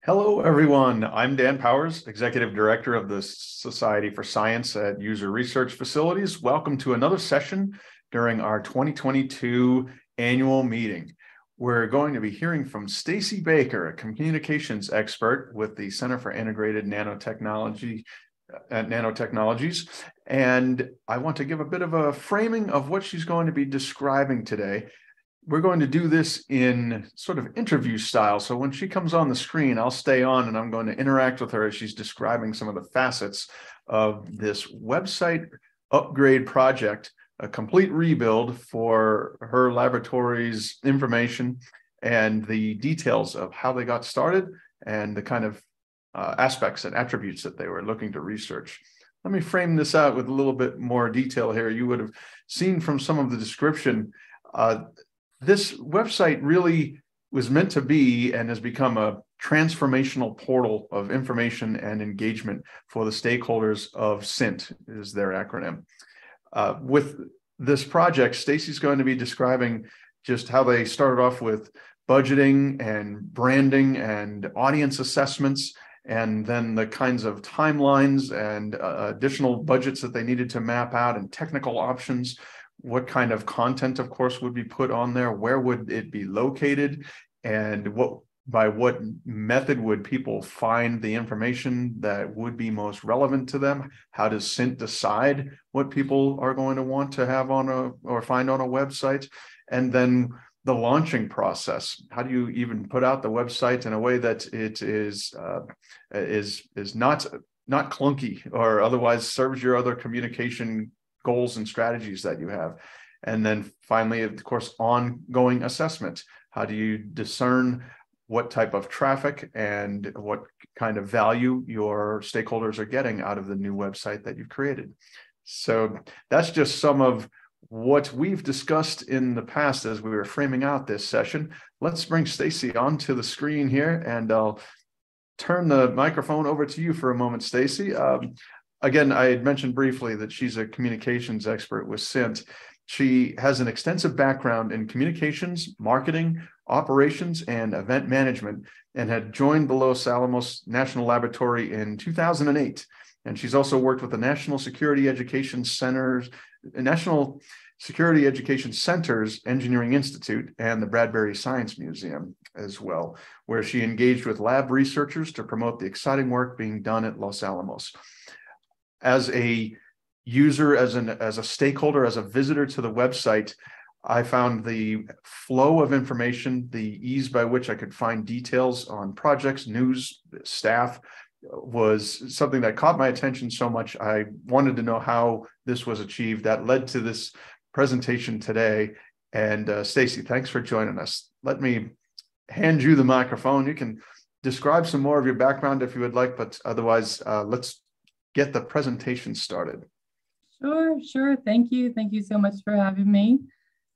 Hello, everyone. I'm Dan Powers, Executive Director of the Society for Science at User Research Facilities. Welcome to another session during our 2022 annual meeting. We're going to be hearing from Stacy Baker, a communications expert with the Center for Integrated Nanotechnologies. And I want to give a bit of a framing of what she's going to be describing today. We're going to do this in sort of interview style. So when she comes on the screen, I'll stay on and I'm going to interact with her as she's describing some of the facets of this website upgrade project, a complete rebuild for her laboratory's information and the details of how they got started and the kind of aspects and attributes that they were looking to research. Let me frame this out with a little bit more detail here. You would have seen from some of the description, this website really was meant to be and has become a transformational portal of information and engagement for the stakeholders of CINT, is their acronym. With this project, Stacy's going to be describing just how they started off with budgeting and branding and audience assessments, and then the kinds of timelines and additional budgets that they needed to map out and technical options. What kind of content, of course, would be put on there? Where would it be located? And by what method would people find the information that would be most relevant to them? How does CINT decide what people are going to want to have or find on a website? And then the launching process. How do you even put out the website in a way that it is not clunky or otherwise serves your other communication goals and strategies that you have? And then finally, of course, ongoing assessment. How do you discern what type of traffic and what kind of value your stakeholders are getting out of the new website that you've created? So that's just some of what we've discussed in the past as we were framing out this session. Let's bring Stacy onto the screen here, and I'll turn the microphone over to you for a moment, Stacy. Again, I had mentioned briefly that she's a communications expert with CINT. She has an extensive background in communications, marketing, operations, and event management, and had joined the Los Alamos National Laboratory in 2008. And she's also worked with the National Security Education Center's Engineering Institute and the Bradbury Science Museum as well, where she engaged with lab researchers to promote the exciting work being done at Los Alamos. As a user, as a stakeholder, as a visitor to the website, I found the flow of information, the ease by which I could find details on projects, news, staff, was something that caught my attention so much. I wanted to know how this was achieved. That led to this presentation today. And Stacy, thanks for joining us. Let me hand you the microphone. You can describe some more of your background if you would like, but otherwise, let's get the presentation started. Sure. Thank you. Thank you so much for having me.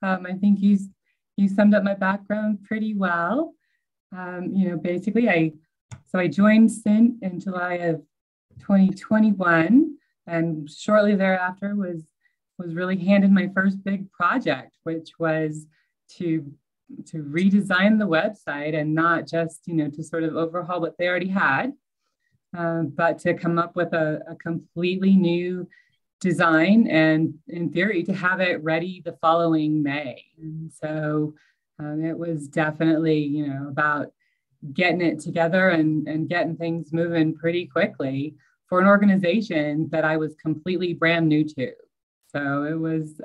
I think you summed up my background pretty well. Basically, I joined CINT in July of 2021, and shortly thereafter was really handed my first big project, which was to redesign the website, and not just to sort of overhaul what they already had, but to come up with a completely new design, and in theory to have it ready the following May. And so it was definitely about getting it together and getting things moving pretty quickly for an organization that I was completely brand new to. So it was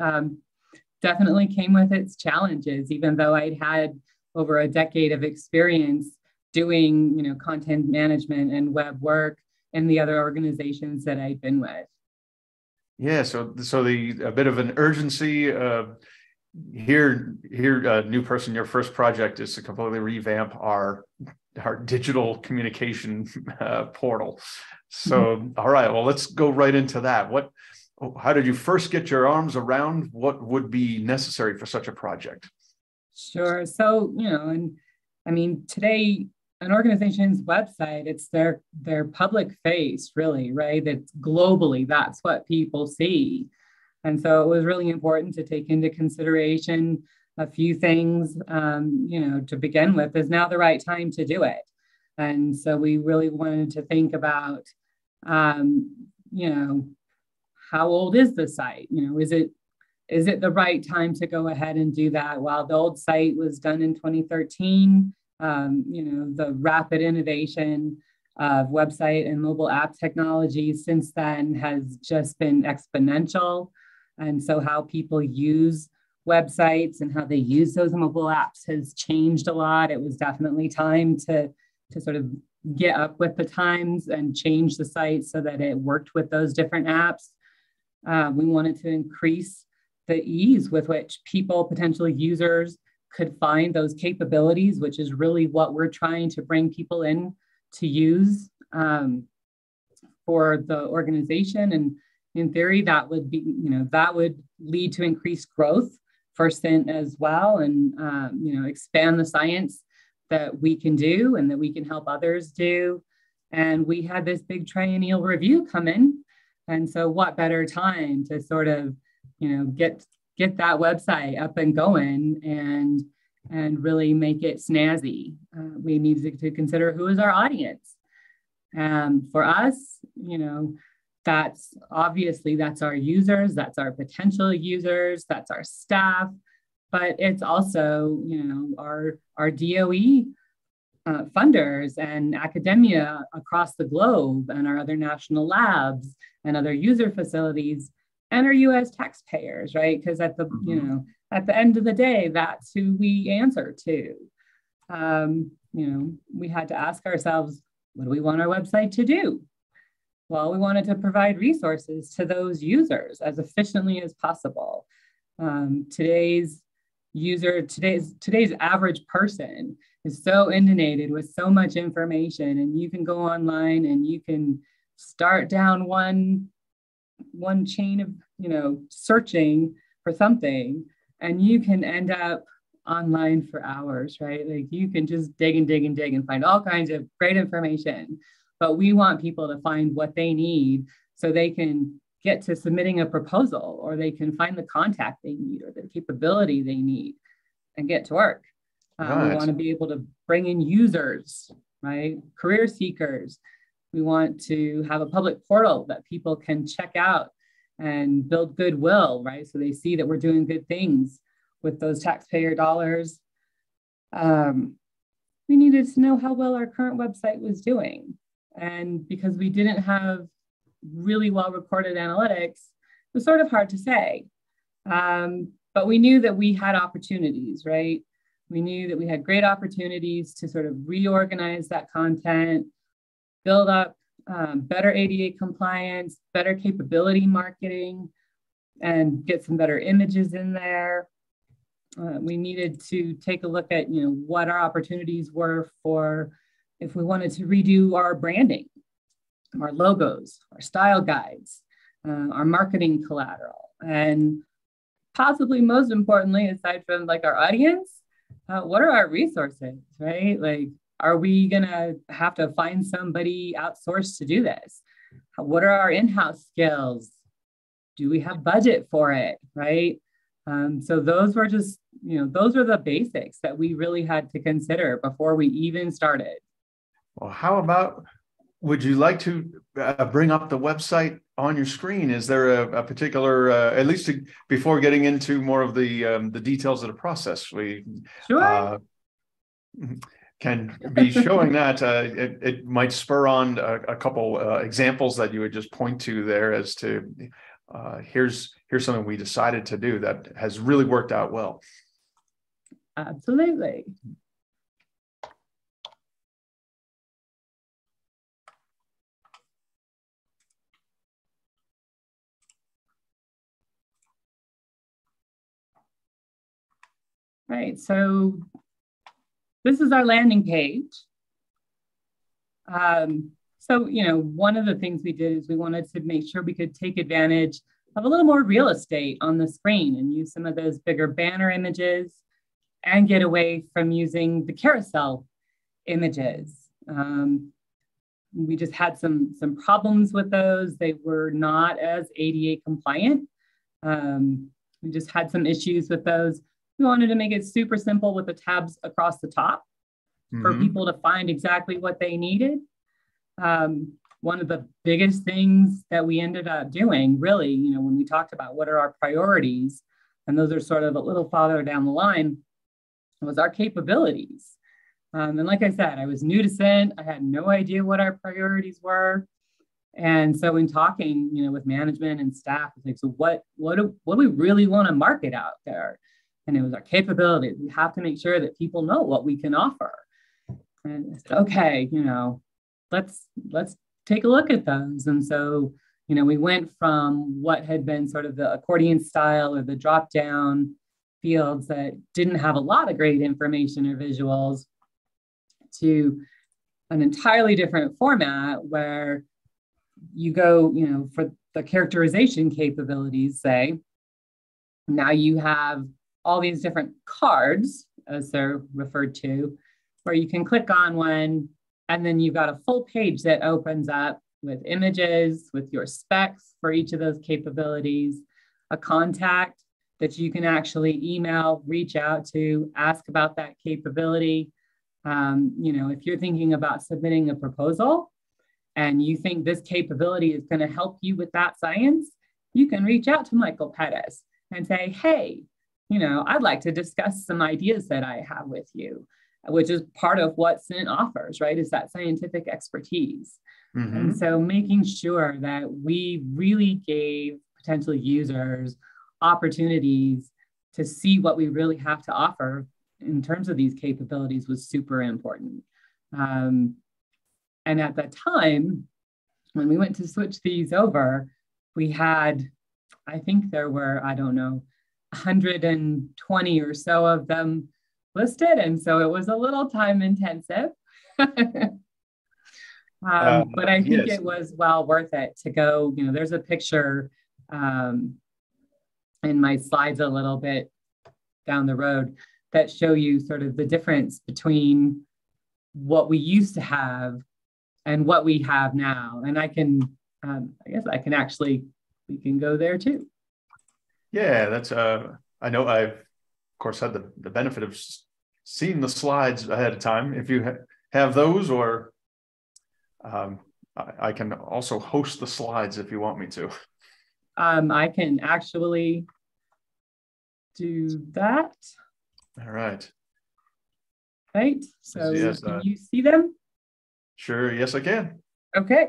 definitely came with its challenges, even though I'd had over a decade of experience doing content management and web work in the other organizations that I'd been with. Yeah, so a bit of an urgency here, new person. Your first project is to completely revamp our digital communication portal. So, all right, well, let's go right into that. How did you first get your arms around what would be necessary for such a project? Sure. So, today, an organization's website, it's their public face, really, right? It's globally, that's what people see. And so it was really important to take into consideration a few things, to begin with. Is now the right time to do it? And so we really wanted to think about, you know, how old is the site? You know, is it the right time to go ahead and do that? While the old site was done in 2013, you know, the rapid innovation of website and mobile app technology since then has just been exponential. And so how people use websites and how they use those mobile apps has changed a lot. It was definitely time to sort of get up with the times and change the site so that it worked with those different apps. We wanted to increase the ease with which people, potential users, could find those capabilities, which is really what we're trying to bring people in to use for the organization. And in theory, that would be, you know, that would lead to increased growth for CINT as well, and you know, expand the science that we can do and that we can help others do. And we had this big triennial review come in, and so what better time to sort of, you know, get that website up and going and really make it snazzy. We needed to consider who is our audience. For us, you know, that's obviously that's our users, that's our potential users, that's our staff, but it's also, you know, our DOE funders and academia across the globe, and our other national labs and other user facilities, and our U.S. taxpayers, right? Because at the, you know, at the end of the day, that's who we answer to. You know, we had to ask ourselves, what do we want our website to do? Well, we wanted to provide resources to those users as efficiently as possible. Today's average person is so inundated with so much information, and you can go online and you can start down one chain of, you know, searching for something, and you can end up online for hours, right? Like you can just dig and dig and dig and find all kinds of great information. But we want people to find what they need so they can get to submitting a proposal, or they can find the contact they need or the capability they need and get to work. Right. We want to be able to bring in users, right? Career seekers. We want to have a public portal that people can check out and build goodwill, right? So they see that we're doing good things with those taxpayer dollars. We needed to know how well our current website was doing. And because we didn't have really well recorded analytics, it was sort of hard to say. But we knew that we had opportunities, right? We knew that we had great opportunities to sort of reorganize that content, build up better ADA compliance, better capability marketing, and get some better images in there. We needed to take a look at, you know, what our opportunities were for if we wanted to redo our branding, our logos, our style guides, our marketing collateral, and possibly most importantly, aside from like our audience, what are our resources, right? Like, are we gonna have to find somebody outsourced to do this? What are our in-house skills? Do we have budget for it, right? So those were just, you know, those are the basics that we really had to consider before we even started. Well, how about, would you like to bring up the website on your screen? Is there a particular, at least before getting into more of the details of the process, we Sure. Can be showing that it might spur on a couple examples that you would just point to there as to here's something we decided to do that has really worked out well. Absolutely. Right, so this is our landing page. So, you know, one of the things we did is we wanted to make sure we could take advantage of a little more real estate on the screen and use some of those bigger banner images and get away from using the carousel images. We just had some problems with those. They were not as ADA compliant. We just had some issues with those. We wanted to make it super simple with the tabs across the top. for people to find exactly what they needed. One of the biggest things that we ended up doing, really, you know, when we talked about what are our priorities, and those are sort of a little farther down the line, was our capabilities. And like I said, I was new to CINT. I had no idea what our priorities were. And so in talking, you know, with management and staff, it's like, so what do we really want to market out there? And it was our capabilities. We have to make sure that people know what we can offer. And I said, okay, you know, let's take a look at those. And so, you know, we went from what had been sort of the accordion style or the drop down fields that didn't have a lot of great information or visuals to an entirely different format where you go, you know, for the characterization capabilities, say, now you have all these different cards, as they're referred to, where you can click on one, and then you've got a full page that opens up with images, with your specs for each of those capabilities, a contact that you can actually email, reach out to, ask about that capability. You know, if you're thinking about submitting a proposal and you think this capability is going to help you with that science, you can reach out to Michael Pettis and say, hey, you know, I'd like to discuss some ideas that I have with you, which is part of what CINT offers, right? Is that scientific expertise. And so making sure that we really gave potential users opportunities to see what we really have to offer in terms of these capabilities was super important. And at that time, when we went to switch these over, we had, I think there were, I don't know, 120 or so of them listed. And so it was a little time intensive. But I think it was well worth it to go, you know, there's a picture in my slides a little bit down the road that show you sort of the difference between what we used to have and what we have now. And I can, I guess I can actually, we can go there too. Yeah, that's, I know I've, of course, had the benefit of seeing the slides ahead of time. If you have those, or I can also host the slides if you want me to. I can actually do that. All right. Right. So yes, can you see them? Sure. Yes, I can. Okay.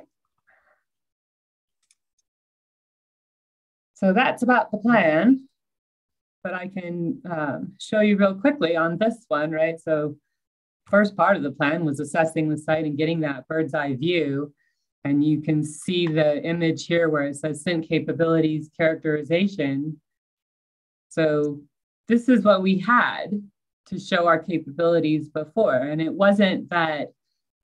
So that's about the plan, but I can show you real quickly on this one, right? So first part of the plan was assessing the site and getting that bird's eye view. And you can see the image here where it says CINT capabilities characterization. So this is what we had to show our capabilities before. And it wasn't that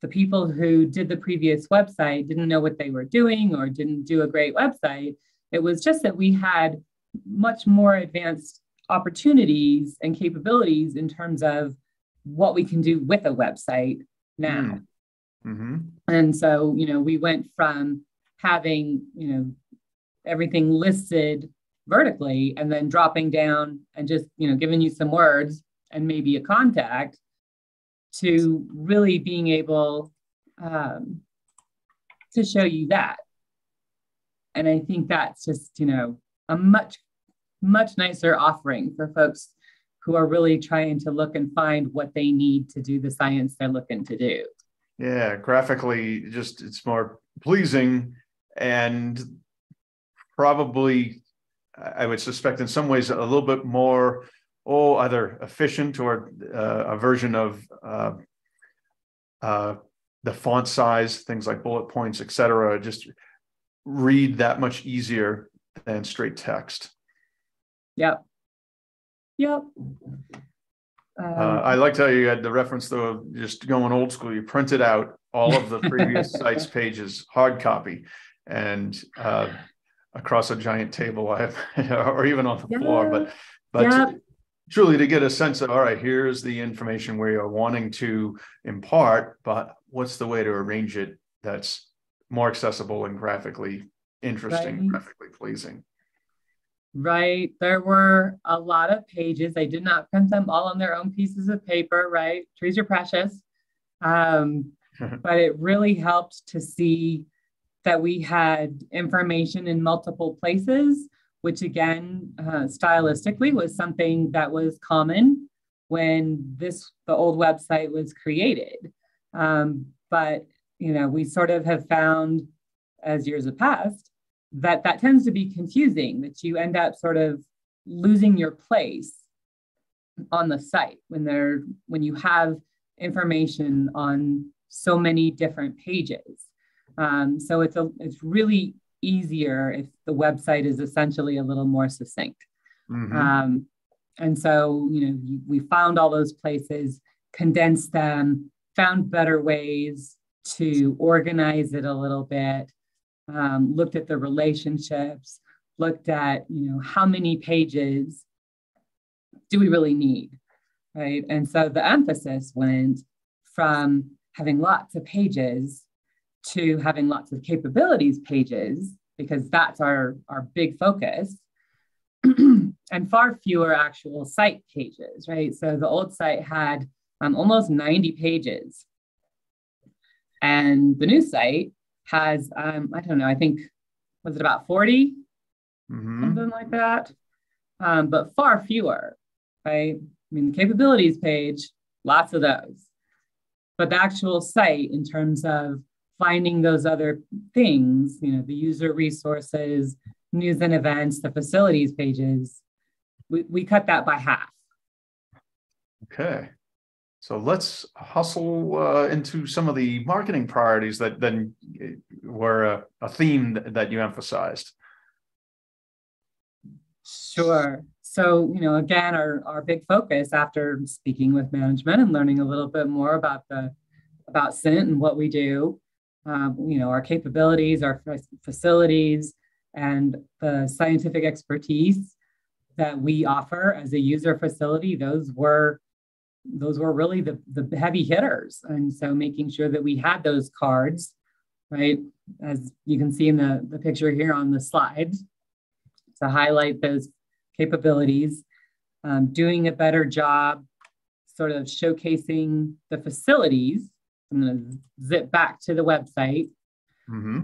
the people who did the previous website didn't know what they were doing or didn't do a great website. It was just that we had much more advanced opportunities and capabilities in terms of what we can do with a website now. And so, you know, we went from having, you know, everything listed vertically and then dropping down and just, you know, giving you some words and maybe a contact to really being able to show you that. And I think that's just, you know, a much nicer offering for folks who are really trying to look and find what they need to do the science they're looking to do. Yeah, graphically, just it's more pleasing and probably, I would suspect in some ways, a little bit more, either efficient or a version of the font size, things like bullet points, etc. Just read that much easier than straight text. Yep. I liked how you had the reference, though, of just going old school. You printed out all of the previous site's pages, hard copy, and across a giant table, or even on the floor. But truly to get a sense of, all right, here's the information where you're wanting to impart, but what's the way to arrange it that's more accessible and graphically interesting, graphically pleasing. Right. There were a lot of pages. They did not print them all on their own pieces of paper, right? Trees are precious. But it really helped to see that we had information in multiple places, which again, stylistically was something that was common when the old website was created. But, we sort of have found as years have passed that tends to be confusing, that you end up sort of losing your place on the site when you have information on so many different pages. So it's really easier if the website is essentially a little more succinct. Mm-hmm. And so, we found all those places, condensed them, found better ways to organize it a little bit, looked at the relationships, looked at, how many pages do we really need, right? And so the emphasis went from having lots of pages to having lots of capabilities pages, because that's our big focus, and far fewer actual site pages, right? So the old site had almost 90 pages. And the new site has, I don't know, I think, was it about 40? Mm-hmm. Something like that. But far fewer, right? I mean, the capabilities page, lots of those. But the actual site, in terms of finding those other things, the user resources, news and events, the facilities pages, we cut that by half. Okay. So let's hustle into some of the marketing priorities that then were a theme that you emphasized. Sure. So, again, our big focus after speaking with management and learning a little bit more about CINT and what we do, our capabilities, our facilities, and the scientific expertise that we offer as a user facility, those were really the heavy hitters. And so making sure that we had those cards, right, as you can see in the picture here on the slide, to highlight those capabilities, doing a better job sort of showcasing the facilities. I'm going to zip back to the website. Mm-hmm.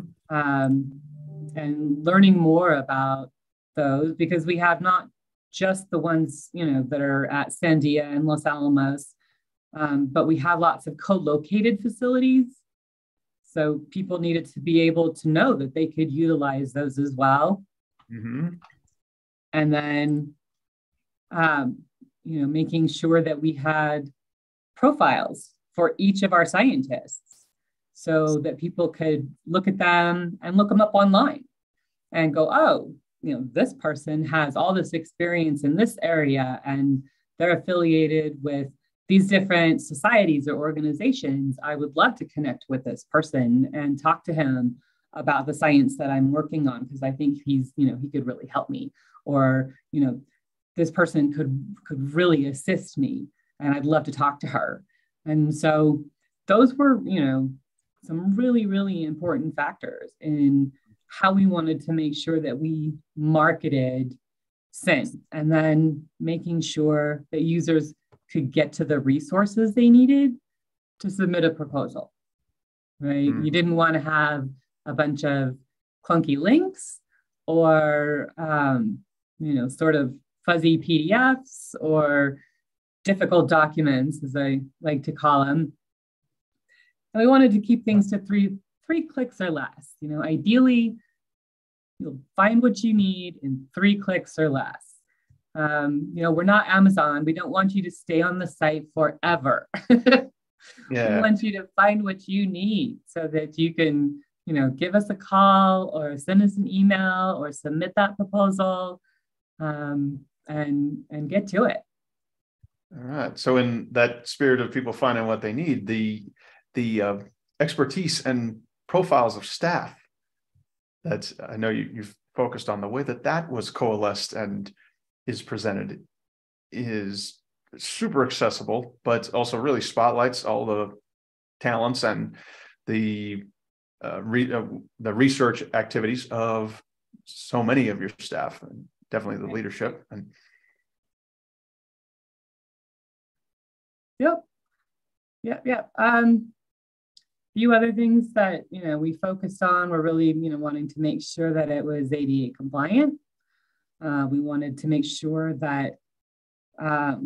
And learning more about those, because we have not just the ones, that are at Sandia and Los Alamos, but we have lots of co-located facilities. So people needed to be able to know that they could utilize those as well. Mm-hmm. And then, making sure that we had profiles for each of our scientists so that people could look at them and look them up online and go, oh, this person has all this experience in this area and they're affiliated with these different societies or organizations. I would love to connect with this person and talk to him about the science that I'm working on, because I think he could really help me, or, this person could really assist me and I'd love to talk to her. And so those were, some really, really important factors in how we wanted to make sure that we marketed CINT, and then making sure that users could get to the resources they needed to submit a proposal, right? Mm. You didn't want to have a bunch of clunky links or, sort of fuzzy PDFs or difficult documents, as I like to call them. And we wanted to keep things to three clicks or less. Ideally, you'll find what you need in 3 clicks or less. We're not Amazon. We don't want you to stay on the site forever. Yeah. We want you to find what you need so that you can, give us a call or send us an email or submit that proposal, and get to it. All right. So in that spirit of people finding what they need, the expertise and profiles of staff, that's, I know you've focused on the way that was coalesced and is presented, is super accessible, but also really spotlights all the talents and the research activities of so many of your staff, and definitely the leadership. And yep. Yeah. Few other things that, we focused on were really, wanting to make sure that it was ADA compliant. We wanted to make sure that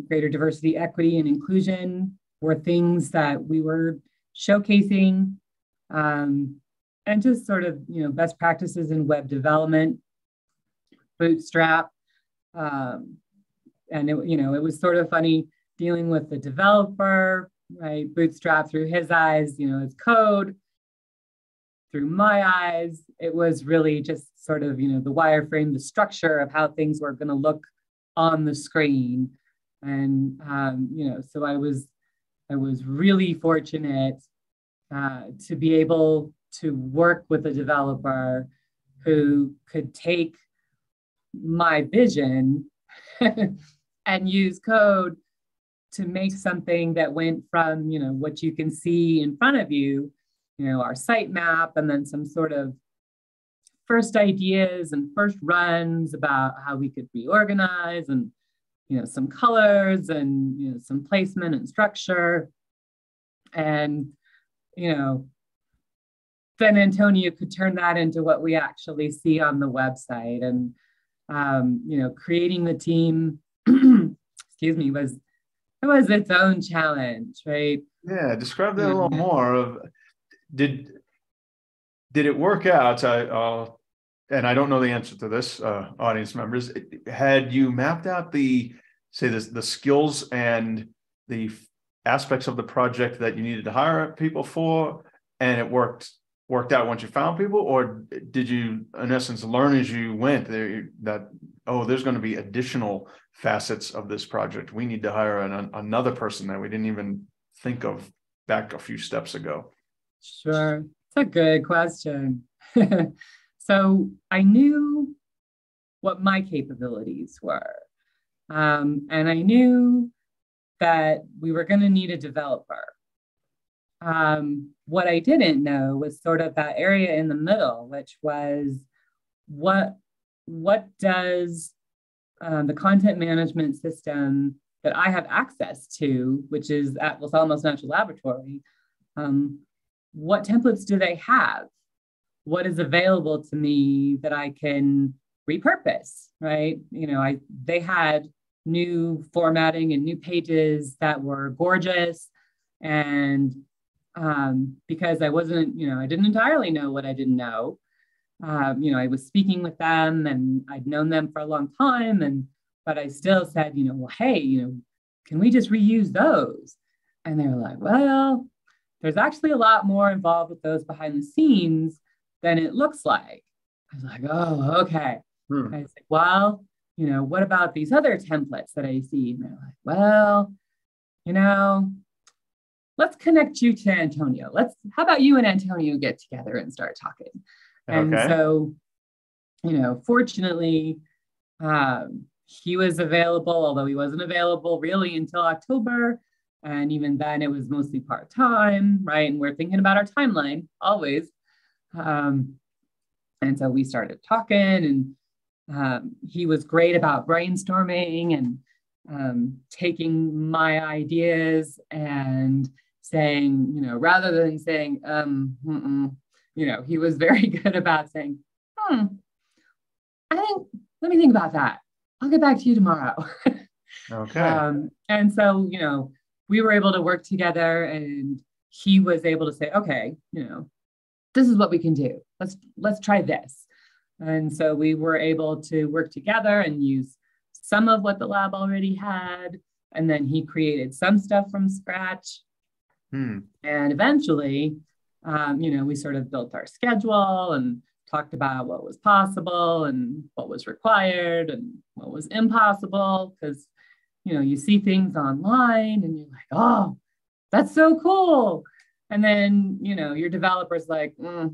greater diversity, equity, and inclusion were things that we were showcasing, and just sort of, best practices in web development, Bootstrap. And it was sort of funny dealing with the developer, right? Bootstrap through his eyes, his code. Through my eyes, it was really just sort of, the wireframe, the structure of how things were going to look on the screen. And, so I was really fortunate to be able to work with a developer who could take my vision and use code to make something that went from, what you can see in front of you, our site map, and then some sort of first ideas and first runs about how we could reorganize, and, some colors and, some placement and structure. And, then Antonio could turn that into what we actually see on the website. And, creating the team, excuse me, was its own challenge, right? Yeah, describe that a little more. Of did it work out? And I don't know the answer to this, audience members. Had you mapped out the skills and the aspects of the project that you needed to hire people for, and it worked out once you found people, or did you, in essence, learn as you went that there's going to be additional facets of this project? We need to hire another person that we didn't even think of back a few steps ago. Sure, it's a good question. So I knew what my capabilities were, and I knew that we were going to need a developer. What I didn't know was sort of that area in the middle, which was what does the content management system that I have access to, which is at Los Alamos National Laboratory, what templates do they have? What is available to me that I can repurpose, right? They had new formatting and new pages that were gorgeous. And because I wasn't, I didn't entirely know what I didn't know. I was speaking with them and I'd known them for a long time, but I still said, well, hey, can we just reuse those? And they were like, well, there's actually a lot more involved with those behind the scenes than it looks like. I was like, oh, okay. I was like, well, what about these other templates that I see? And they're like, well, let's connect you to Antonio. How about you and Antonio get together and start talking? Okay. And so, fortunately, he was available, although he wasn't available really until October. And even then it was mostly part-time, right? And we're thinking about our timeline always. And so we started talking, and he was great about brainstorming and taking my ideas and saying, rather than saying, he was very good about saying, let me think about that. I'll get back to you tomorrow. Okay. And so, we were able to work together, and he was able to say, okay, this is what we can do. Let's try this. And so we were able to work together and use some of what the lab already had. And then he created some stuff from scratch. And eventually, we sort of built our schedule and talked about what was possible and what was required and what was impossible. Because, you see things online and you're like, oh, that's so cool. And then, your developer's like, no,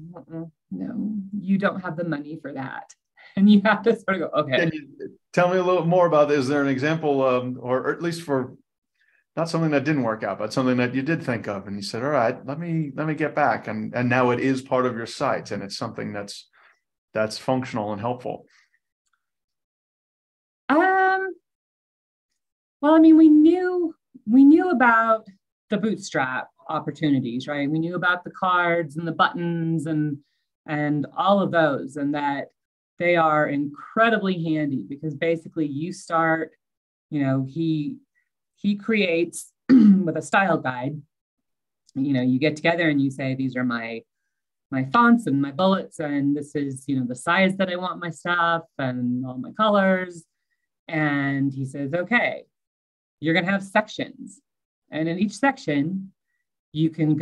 you don't have the money for that. And you have to sort of go, okay. Can you tell me a little more about this? Is there an example, or at least for not something that didn't work out, but something that you did think of and you said, all right, let me get back. And now it is part of your site and it's something that's functional and helpful. Well, I mean, we knew about the Bootstrap opportunities, right? We knew about the cards and the buttons and all of those, and that they are incredibly handy because basically you start, he creates with a style guide. You get together and you say, these are my fonts and my bullets, and this is, the size that I want my stuff and all my colors. And he says, okay, you're going to have sections. And in each section, you can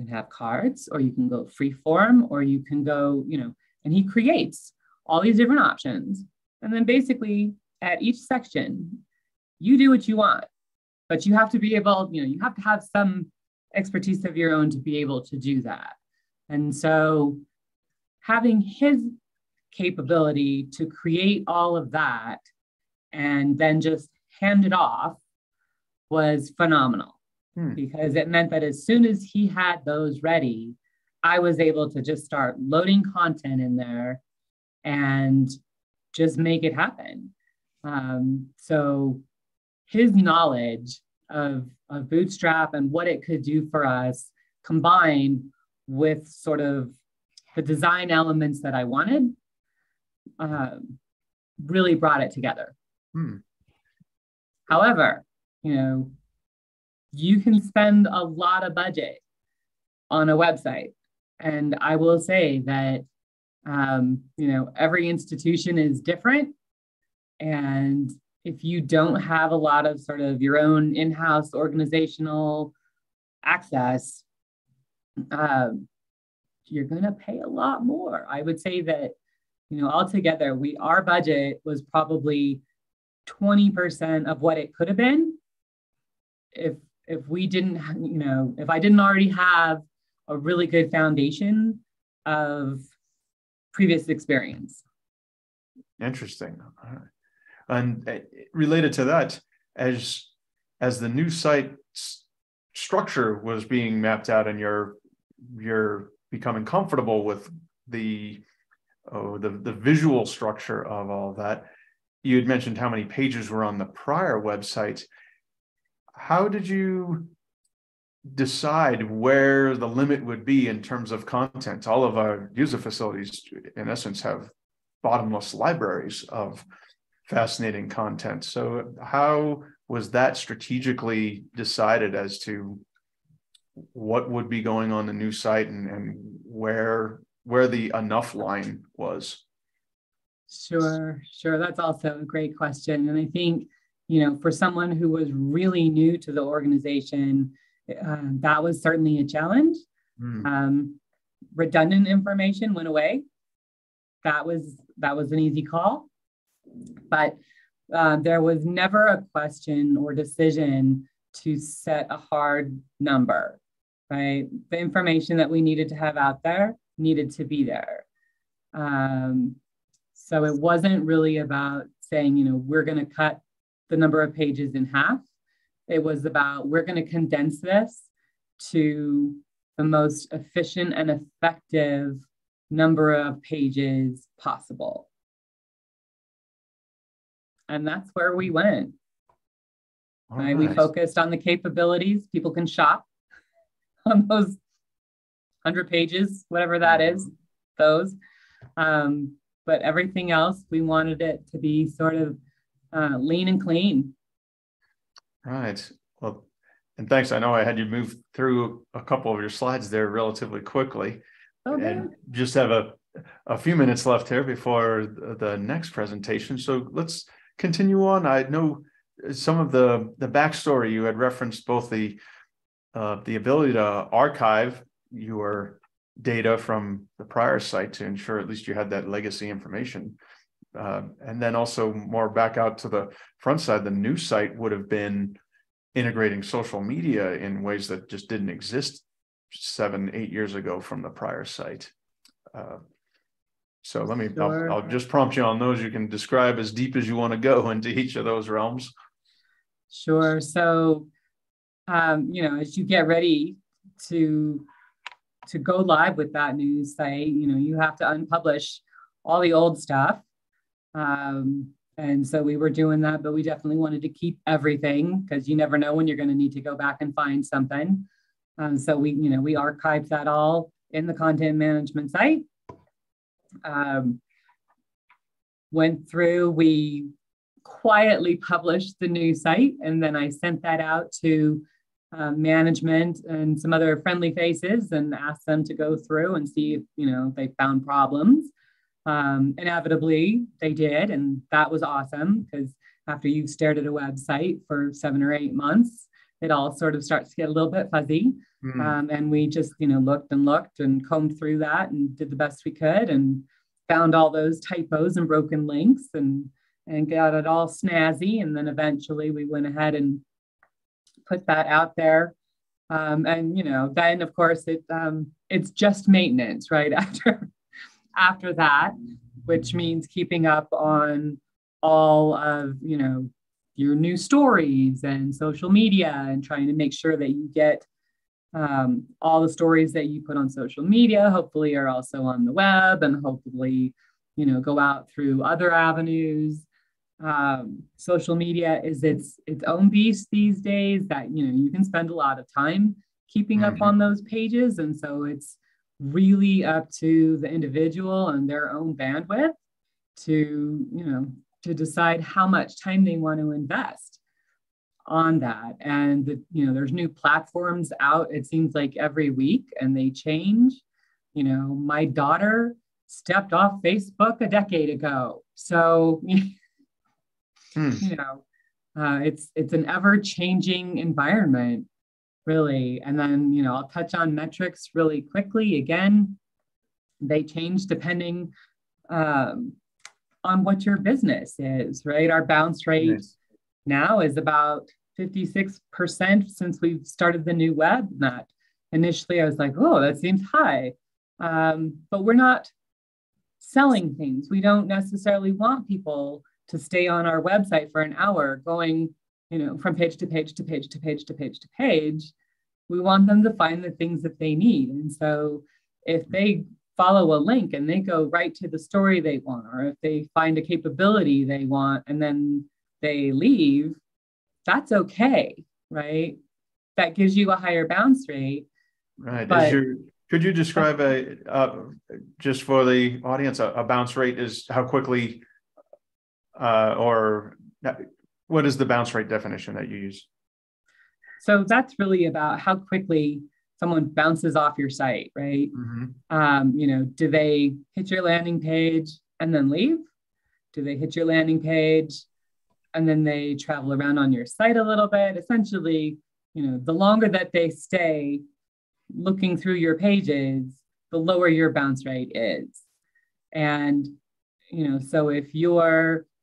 have cards, or you can go free form, or you can go, and he creates all these different options. And then basically at each section, you do what you want, but you have to be able, you have to have some expertise of your own to be able to do that. And so having his capability to create all of that and then just hand it off was phenomenal. Because it meant that as soon as he had those ready, I was able to just start loading content in there and just make it happen. So his knowledge of Bootstrap and what it could do for us, combined with sort of the design elements that I wanted, really brought it together. However, you can spend a lot of budget on a website. And I will say that, every institution is different. And if you don't have a lot of sort of your own in-house organizational access, you're going to pay a lot more. I would say that, altogether, our budget was probably 20% of what it could have been if we didn't, if I didn't already have a really good foundation of previous experience. Interesting. And related to that, as the new site structure was being mapped out and you're becoming comfortable with the visual structure of all of that, you had mentioned how many pages were on the prior website. How did you decide where the limit would be in terms of content? All of our user facilities, in essence, have bottomless libraries of fascinating content. So how was that strategically decided as to what would be going on the new site and where the enough line was? Sure. That's also a great question. And I think, for someone who was really new to the organization, that was certainly a challenge. Redundant information went away. That was an easy call. But there was never a question or decision to set a hard number, right? The information that we needed to have out there needed to be there. So it wasn't really about saying, we're going to cut the number of pages in half. It was about, we're going to condense this to the most efficient and effective number of pages possible. And that's where we went. Right? We focused on the capabilities. People can shop on those 100 pages, whatever that is, those. But everything else, we wanted it to be sort of lean and clean. Right. Well, and thanks. I know I had you move through a couple of your slides there relatively quickly. Okay. And just have a few minutes left here before the next presentation. So let's continue on. I know some of the backstory. You had referenced both the ability to archive your data from the prior site to ensure at least you had that legacy information. And then also more back out to the front side, the new site would have been integrating social media in ways that just didn't exist 7-8 years ago from the prior site. So let me, Sure. I'll just prompt you on those. You can describe as deep as you want to go into each of those realms. Sure. So, as you get ready to go live with that new site, you have to unpublish all the old stuff. And so we were doing that, but we definitely wanted to keep everything because you never know when you're going to need to go back and find something. So we archived that all in the content management site. Went through, we quietly published the new site, and then I sent that out to management and some other friendly faces and asked them to go through and see if they found problems. Inevitably, they did, and that was awesome because after you've stared at a website for 7 or 8 months, it all sort of starts to get a little bit fuzzy. And we just looked and combed through that and did the best we could and found all those typos and broken links and got it all snazzy. And then eventually we went ahead and put that out there. Then of course it's just maintenance right after that, which means keeping up on all of your new stories and social media and trying to make sure that you get all the stories that you put on social media hopefully are also on the web and hopefully go out through other avenues. Social media is its own beast these days that you can spend a lot of time keeping up on those pages, and so it's really up to the individual and their own bandwidth to decide how much time they want to invest on that. And there's new platforms out, it seems like every week, and they change. My daughter stepped off Facebook a decade ago, so it's an ever-changing environment, really. And then I'll touch on metrics really quickly. Again, they change depending on what your business is, right? Our bounce rate now is about 56% since we've started the new web. Not initially, I was like, oh, that seems high. But we're not selling things. We don't necessarily want people to stay on our website for an hour going, from page to page to page to page to page to page. We want them to find the things that they need. And so if they follow a link and they go right to the story they want, or if they find a capability they want and then they leave, that's okay, right? That gives you a higher bounce rate. Right. Could you describe just for the audience, a bounce rate is how quickly, or what is the bounce rate definition that you use? So that's really about how quickly someone bounces off your site, right? Do they hit your landing page and then leave? Do they hit your landing page and then they travel around on your site a little bit? Essentially, the longer that they stay looking through your pages, the lower your bounce rate is. And, so if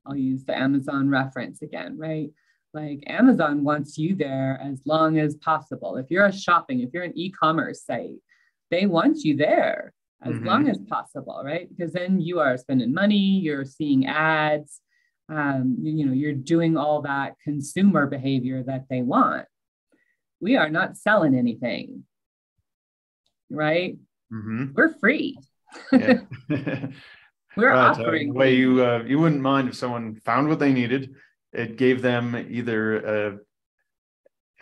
I'll use the Amazon reference again, right? Like Amazon wants you there as long as possible. If you're if you're an e-commerce site, they want you there as long as possible, right? Because then you are spending money, you're seeing ads, you're doing all that consumer behavior that they want. We are not selling anything, right? We're free. Yeah. We're right. offering the way you wouldn't mind if someone found what they needed. It gave them either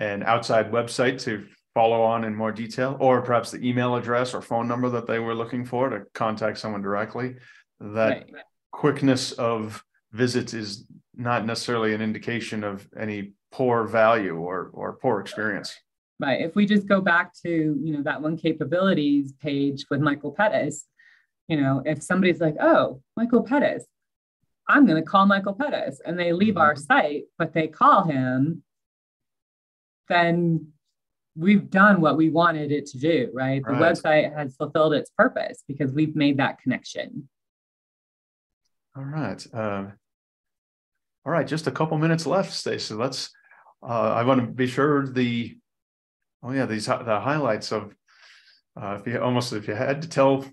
an outside website to follow on in more detail, or perhaps the email address or phone number that they were looking for to contact someone directly. That quickness of visits is not necessarily an indication of any poor value or poor experience. Right. If we just go back to, that one capabilities page with Michael Pettis, if somebody's like, oh, Michael Pettis, I'm going to call Michael Pettis, and they leave our site, but they call him, then we've done what we wanted it to do, right? The website has fulfilled its purpose because we've made that connection. All right. Just a couple minutes left, Stacy. I want to be sure the highlights of, if you had to tell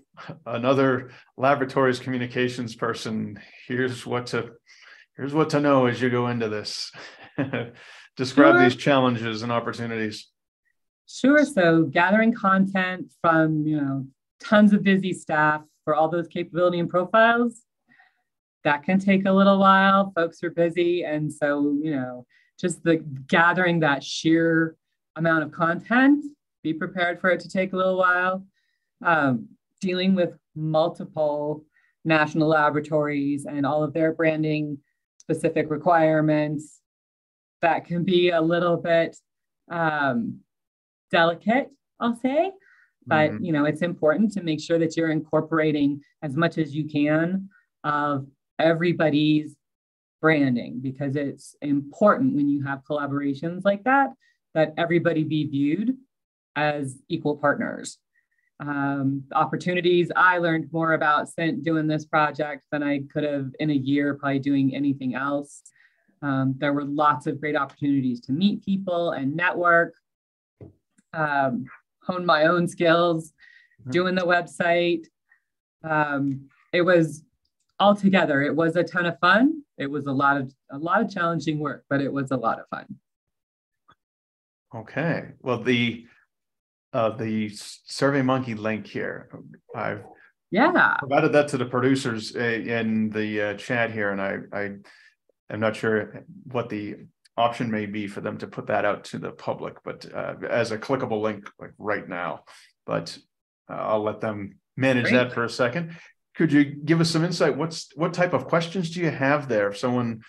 another laboratories communications person, here's what to know as you go into this. Describe these challenges and opportunities. Sure. So gathering content from, tons of busy staff for all those capability and profiles, that can take a little while. Folks are busy. And so, just the gathering that sheer amount of content, be prepared for it to take a little while. Dealing with multiple national laboratories and all of their branding specific requirements, that can be a little bit delicate, I'll say. But, it's important to make sure that you're incorporating as much as you can of everybody's branding, because it's important when you have collaborations like that everybody be viewed as equal partners. Opportunities, I learned more about CINT doing this project than I could have in a year probably doing anything else. There were lots of great opportunities to meet people and network, hone my own skills, doing the website. It was altogether, it was a ton of fun. It was a lot of challenging work, but it was a lot of fun. Okay. Well, the SurveyMonkey link here, I've provided that to the producers in the chat here, and I am not sure what the option may be for them to put that out to the public, but as a clickable link like right now. But I'll let them manage that for a second. Could you give us some insight? What type of questions do you have there? If someone,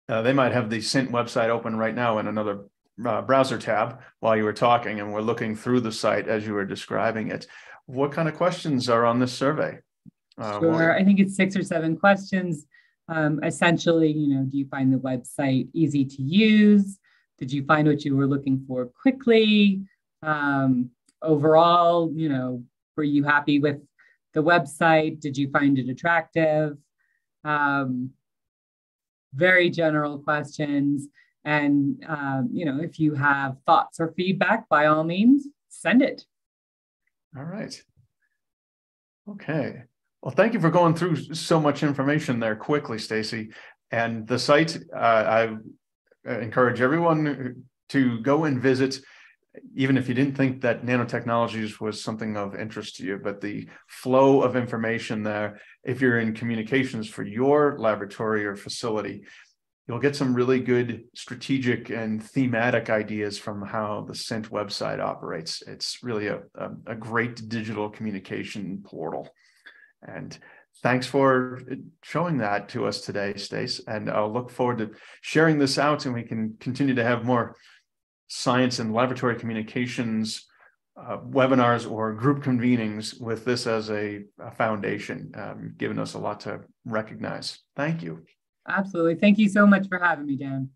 they might have the CINT website open right now in another browser tab while you were talking, and we're looking through the site as you were describing it. What kind of questions are on this survey? Sure, I think it's 6 or 7 questions. Essentially, do you find the website easy to use? Did you find what you were looking for quickly? Overall, were you happy with the website? Did you find it attractive? Very general questions. And, if you have thoughts or feedback, by all means, send it. All right. Okay. Well, thank you for going through so much information there quickly, Stacy. And the site, I encourage everyone to go and visit, even if you didn't think that nanotechnologies was something of interest to you, but the flow of information there, if you're in communications for your laboratory or facility, you'll get some really good strategic and thematic ideas from how the CINT website operates. It's really a great digital communication portal. And thanks for showing that to us today, Stace. And I'll look forward to sharing this out, and we can continue to have more science and laboratory communications webinars or group convenings with this as a foundation, giving us a lot to recognize. Thank you. Absolutely. Thank you so much for having me, Dan.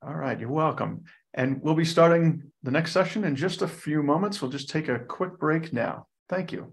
All right, you're welcome. And we'll be starting the next session in just a few moments. We'll just take a quick break now. Thank you.